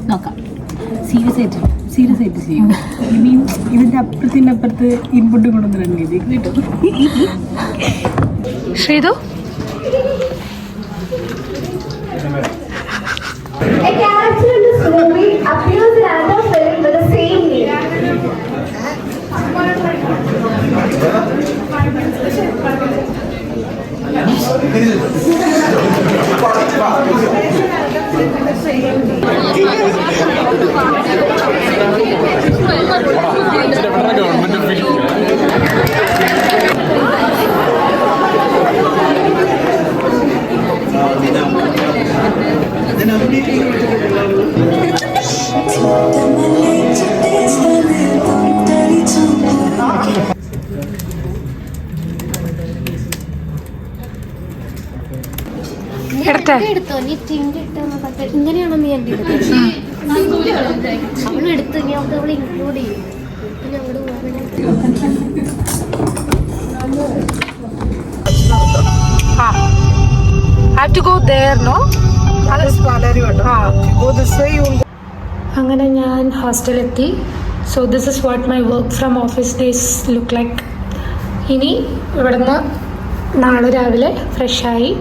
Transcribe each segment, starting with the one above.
നോക്കാം. സീരിയസ് ആയിട്ട് ചെയ്യും. ഇനി ഇതിൻ്റെ അപ്പുറത്ത് ഇൻപുട്ട് കൊണ്ടുവന്നിട്ടുണ്ട് കേട്ടോ. Sreethu A character in this movie appears in another film with the same name. ഇങ്ങനെയാണോ നീ എൻ്റെ അവളെടുത്ത് ഞാൻ അവളെ ഇൻക്ലൂഡ് ചെയ്യും. പിന്നെ അങ്ങനെ ഞാൻ ഹോസ്റ്റലെത്തി. So this is what my work from office days look like. ഇനി ഇവിടുന്ന് നാളെ രാവിലെ ഫ്രഷായി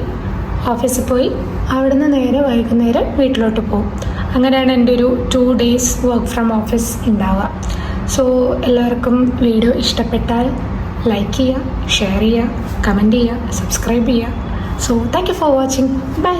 ഓഫീസിൽ പോയി അവിടുന്ന് നേരെ വൈകുന്നേരം വീട്ടിലോട്ട് പോകും. അങ്ങനെയാണ് എൻ്റെ ഒരു 2 days വർക്ക് ഫ്രം ഓഫീസ് ഉണ്ടാവുക. സോ എല്ലാവർക്കും വീഡിയോ ഇഷ്ടപ്പെട്ടാൽ ലൈക്ക് ചെയ്യുക, ഷെയർ ചെയ്യുക, കമൻറ്റ് ചെയ്യുക, സബ്സ്ക്രൈബ് ചെയ്യുക. So thank you for watching. By.